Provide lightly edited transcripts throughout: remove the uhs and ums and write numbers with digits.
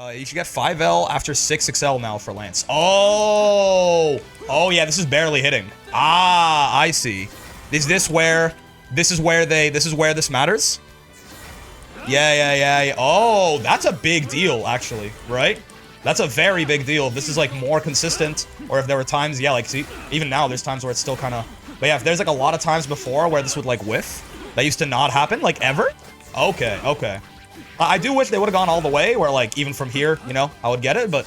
You should get 5L after 6XL now for Lance. Oh! Oh, yeah, this is barely hitting. Ah, I see. Is this where... This is where this matters? Yeah. Oh, that's a big deal, actually, right? That's a very big deal. If this is, like, more consistent, or if there were times... Yeah, like, see, even now, there's times where it's still kind of... But yeah, if there's, like, a lot of times before where this would, like, whiff, that used to not happen, like, ever? Okay. I do wish they would have gone all the way, where, like, even from here, you know, I would get it, but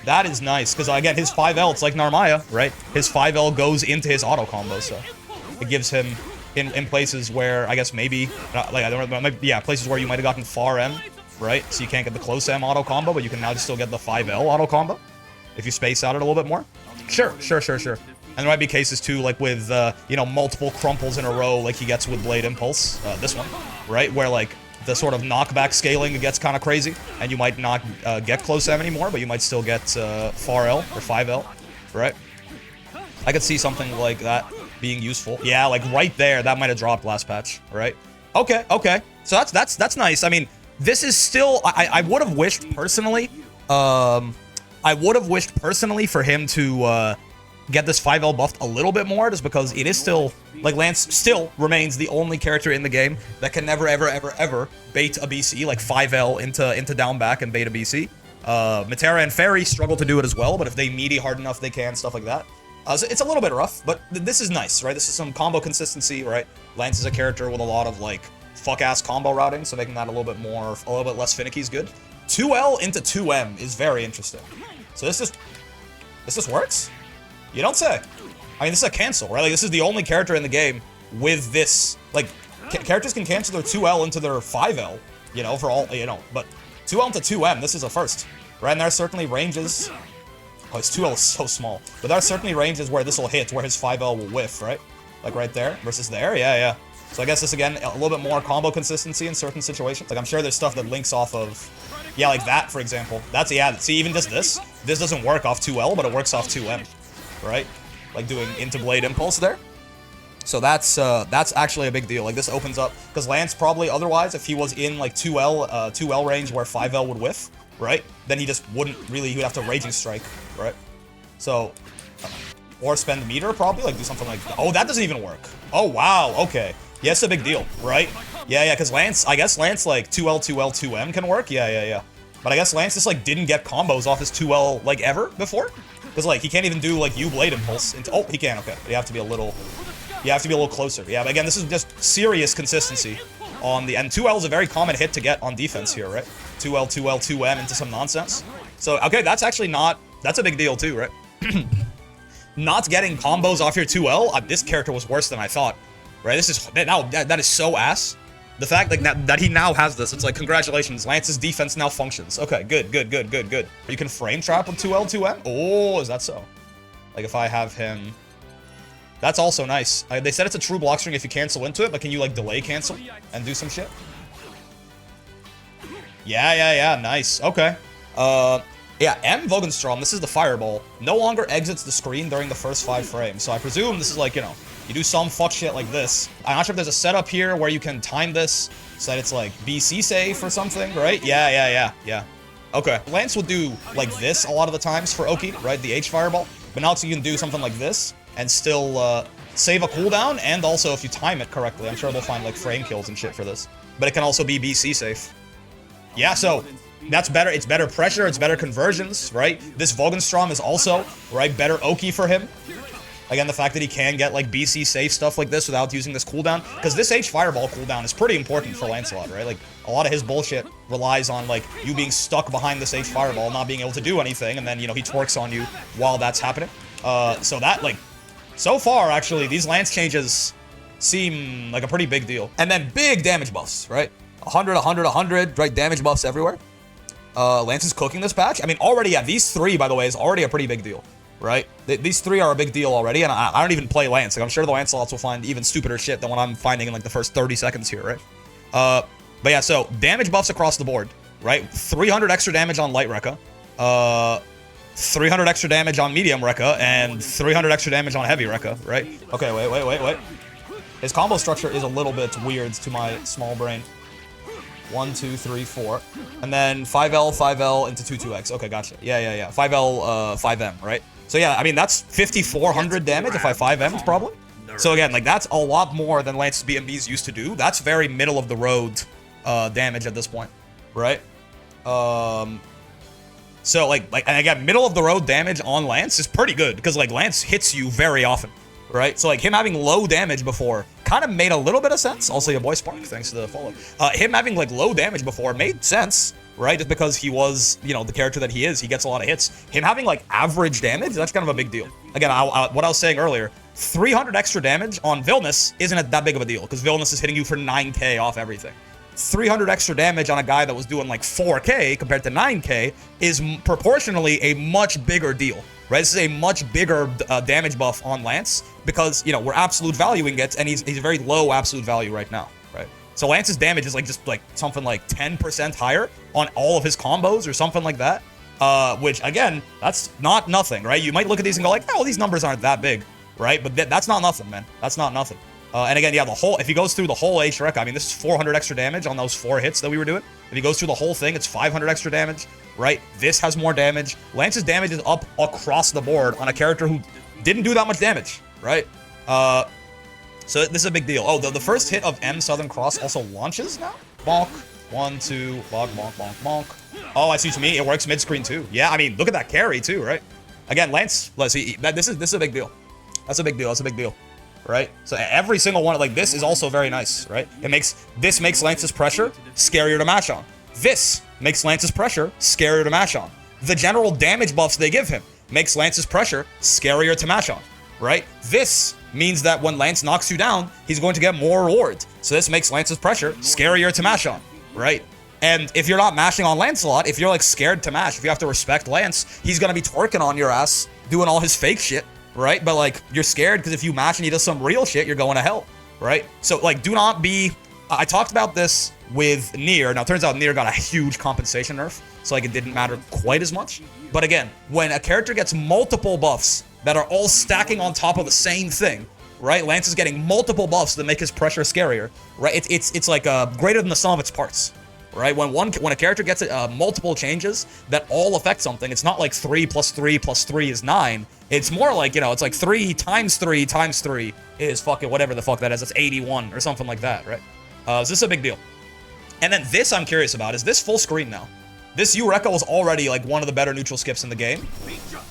that is nice, because, again, his 5L, it's like Narmaya, right? His 5L goes into his auto combo, so it gives him, in places where, I guess, maybe, like, I don't know, yeah, places where you might have gotten far M, right? So you can't get the close M auto combo, but you can now just still get the 5L auto combo, if you space out it a little bit more. Sure. And there might be cases, too, like with, you know, multiple crumples in a row, like he gets with Blade Impulse, this one, right? Where, like, the sort of knockback scaling gets kind of crazy, and you might not get close M anymore, but you might still get far L or 5L, right? I could see something like that being useful. Yeah, like right there, that might have dropped last patch, right? Okay. So that's nice. I mean, this is still... I would have wished personally... I would have wished personally for him to get this 5L buffed a little bit more, just because it is still... Like, Lance still remains the only character in the game that can never, ever bait a BC, like 5L into down back and bait a BC. Matera and Fairy struggle to do it as well, but if they meaty hard enough, they can, stuff like that. So it's a little bit rough, but this is nice, right? This is some combo consistency, right? Lance is a character with a lot of, like, fuck-ass combo routing, so making that a little bit less finicky is good. 2L into 2M is very interesting. So this just works? You don't say. I mean, this is a cancel, right? Like, this is the only character in the game with this. Like, characters can cancel their 2L into their 5L, you know, for all, you know. But 2L into 2M, this is a first, right? And there are certainly ranges... Oh, his 2L is so small. But there are certainly ranges where this will hit, where his 5L will whiff, right? Like right there versus there, yeah. So I guess this, again, a little bit more combo consistency in certain situations. Like, I'm sure there's stuff that links off of... Yeah, like that, for example. That's, yeah, see, even just this doesn't work off 2L, but it works off 2M, right? Like doing into Blade Impulse there. So that's actually a big deal. Like, this opens up, because Lance probably otherwise, if he was in like 2L range where 5L would whiff, right? Then he just wouldn't really, he would have to Raging Strike, right? So, or spend meter probably, like do something like that. Oh, that doesn't even work. Oh, wow, okay. Yeah, it's a big deal, right? Yeah, because Lance, I guess Lance like 2L, 2M can work. Yeah. But I guess Lance just like didn't get combos off his 2L like ever before. Because, like, he can't even do, like, Blade Impulse into... Oh, he can, okay. But you have to be a little... You have to be a little closer. Yeah, but again, this is just serious consistency on the... And 2L is a very common hit to get on defense here, right? 2L, 2M into some nonsense. So, okay, that's actually not... That's a big deal, too, right? Not getting combos off your 2L, this character was worse than I thought, right? This is... That is so ass. The fact like that he now has this, it's like, congratulations, Lance's defense now functions. Okay, good. You can frame trap with 2L, 2M? Oh, is that so? Like, if I have him... That's also nice. They said it's a true block string if you cancel into it, but can you, like, delay cancel and do some shit? Yeah, nice. Okay. Yeah, M. Vogenstrom, this is the fireball, no longer exits the screen during the first 5 frames. So I presume this is like, you know, you do some fuck shit like this. I'm not sure if there's a setup here where you can time this so that it's like BC safe or something, right? Yeah. Okay. Lance will do like this a lot of the times for Oki, right? The H fireball. But now you can do something like this and still save a cooldown, and also if you time it correctly, I'm sure they'll find like frame kills and shit for this. But it can also be BC safe. Yeah, so that's better. It's better pressure. It's better conversions, right? This Vogenstrom is also, right, better Oki for him. Again, the fact that he can get, like, BC safe stuff like this without using this cooldown. Because this H Fireball cooldown is pretty important for Lancelot, right? Like, a lot of his bullshit relies on, like, you being stuck behind this H Fireball, not being able to do anything, and then, you know, he twerks on you while that's happening. So that, like, so far, actually, these Lance changes seem like a pretty big deal. And then big damage buffs, right? 100, right? Damage buffs everywhere. Lance is cooking this patch. I mean, already, yeah, these 3, by the way, is already a pretty big deal. Right? These 3 are a big deal already, and I don't even play Lance. Like, I'm sure the Lancelots will find even stupider shit than what I'm finding in, like, the first 30 seconds here, right? But yeah, so, damage buffs across the board, right? 300 extra damage on Light Rekka, 300 extra damage on Medium Rekka, and 300 extra damage on Heavy Rekka, right? Okay, wait. His combo structure is a little bit weird to my small brain. 1, 2, 3, 4. And then 5L, 5L into 2x. Okay, gotcha. Yeah. 5L, 5M, right? So yeah, I mean, that's 5,400 damage if I 5M'd probably. So again, like, that's a lot more than Lance's BMBs used to do. That's very middle of the road damage at this point, right? So like, and again, middle of the road damage on Lance is pretty good because like Lance hits you very often, right? So like him having low damage before kind of made a little bit of sense. Also, your boy Spark, thanks to the follow. Him having like low damage before made sense, right? Just because he was, you know, the character that he is, he gets a lot of hits. Him having like average damage, that's kind of a big deal. Again, what I was saying earlier, 300 extra damage on Wilnas isn't that big of a deal because Wilnas is hitting you for 9k off everything. 300 extra damage on a guy that was doing like 4k compared to 9k is proportionally a much bigger deal, right? This is a much bigger damage buff on Lance because, you know, we're absolute valuing it, and he's a very low absolute value right now, right? So Lance's damage is like just like something like 10% higher on all of his combos or something like that, which again, that's not nothing, right? You might look at these and go like, oh, these numbers aren't that big, right? But that's not nothing, man. That's not nothing. And again, yeah, if he goes through the whole H-Rec, I mean, this is 400 extra damage on those 4 hits that we were doing. If he goes through the whole thing, it's 500 extra damage, right? This has more damage. Lance's damage is up across the board on a character who didn't do that much damage, right? So this is a big deal. Oh, the first hit of M Southern Cross also launches now? Bonk. 1, 2, bonk, bonk, bonk, bonk. Oh, I see what you mean. It works mid-screen too. Yeah, I mean, look at that carry too, right? Again, Lance, let's see, this is a big deal. That's a big deal. That's a big deal. Right? So every single one, like, this is also very nice, right? This makes Lance's pressure scarier to match on. This makes Lance's pressure scarier to match on. The general damage buffs they give him makes Lance's pressure scarier to match on, right? This means that when Lance knocks you down, he's going to get more rewards. So this makes Lance's pressure scarier to match on, right? And if you're not mashing on Lancelot, if you're, like, scared to mash, if you have to respect Lance, he's gonna be twerking on your ass, doing all his fake shit, right? But like, you're scared because if you match and he does some real shit, you're going to hell, right? So like, do not be... I talked about this with Nier. Now, it turns out Nier got a huge compensation nerf, so like, it didn't matter quite as much. But again, when a character gets multiple buffs that are all stacking on top of the same thing, right? Lance is getting multiple buffs that make his pressure scarier, right? It's like greater than the sum of its parts. Right? When a character gets multiple changes that all affect something, it's not like 3 plus 3 plus 3 is 9. It's more like, you know, it's like 3 times 3 times 3 is fucking whatever the fuck that is. That's 81 or something like that, right? So this is a big deal. And then this I'm curious about. Is this full screen now? This Eureka was already like one of the better neutral skips in the game.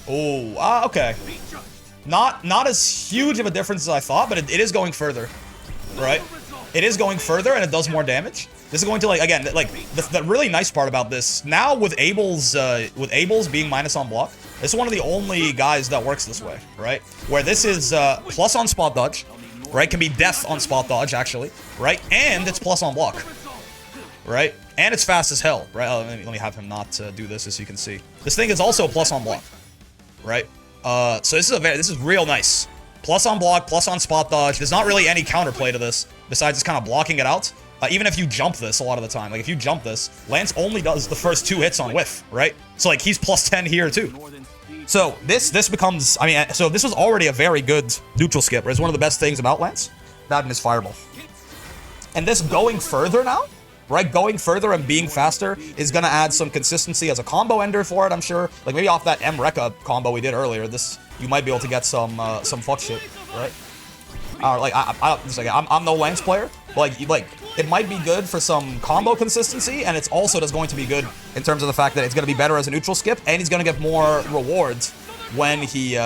Oh, okay. Not as huge of a difference as I thought, but it is going further, right? It is going further and it does more damage. This is going to, like, again, like, the really nice part about this, now with Abel's being minus on block, this is one of the only guys that works this way, right? Where this is plus on spot dodge, right? Can be death on spot dodge, actually, right? And it's plus on block, right? And it's fast as hell, right? Let me have him not do this, as you can see. This thing is also plus on block, right? So this is real nice. Plus on block, plus on spot dodge. There's not really any counterplay to this, besides just kind of blocking it out. Even if you jump this a lot of the time, like if you jump this, Lance only does the first 2 hits on whiff, right? So like he's plus 10 here too. So this becomes, I mean, so this was already a very good neutral skip. It's one of the best things about Lance. That and his fireball. And this going further now, right? Going further and being faster is gonna add some consistency as a combo ender for it, I'm sure. Like maybe off that M-Rekka combo we did earlier, this you might be able to get some fuck shit, right? Like I'm no Lance player, but like it might be good for some combo consistency, and it's also just going to be good in terms of the fact that it's going to be better as a neutral skip, and he's going to get more rewards when he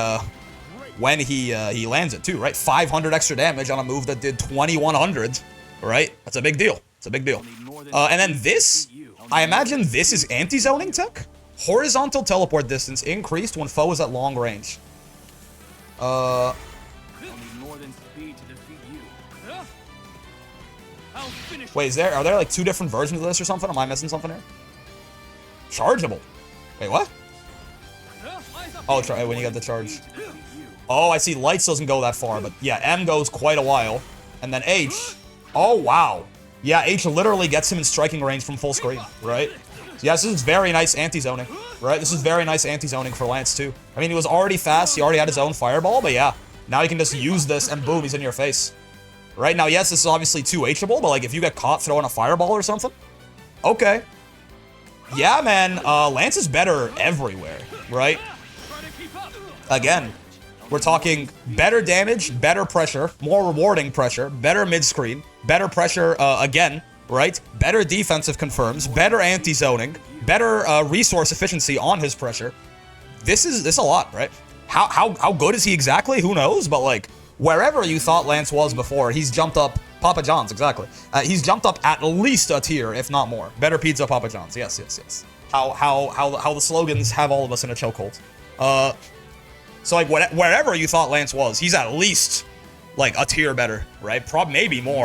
lands it too, right? 500 extra damage on a move that did 2100, right? That's a big deal. It's a big deal. And then this, I imagine this is anti-zoning tech. Horizontal teleport distance increased when foe is at long range. Wait, are there like 2 different versions of this or something? Am I missing something here? Chargeable. Wait, what? Oh, when you get the charge. Oh, I see. Lights doesn't go that far, but yeah, M goes quite a while. And then H. Oh, wow. Yeah, H literally gets him in striking range from full screen, right? So yeah, this is very nice anti-zoning, right? This is very nice anti-zoning for Lance, too. I mean, he was already fast. He already had his own fireball, but yeah. Now he can just use this and boom, he's in your face. Right now, yes, this is obviously 2Hable, but like if you get caught throwing a fireball or something, Okay. Yeah, man, Lance is better everywhere, right? Again, we're talking better damage, better pressure, more rewarding pressure, better mid-screen, better pressure, again, right? Better defensive confirms, better anti-zoning, better resource efficiency on his pressure. This is a lot, right? How good is he exactly? Who knows? But, like, wherever you thought Lance was before, he's jumped up. Papa John's, exactly. He's jumped up at least a tier, if not more. Better pizza, Papa John's. Yes, yes, yes. How the slogans have all of us in a chokehold. So like wherever you thought Lance was, he's at least like a tier better, right? Maybe more.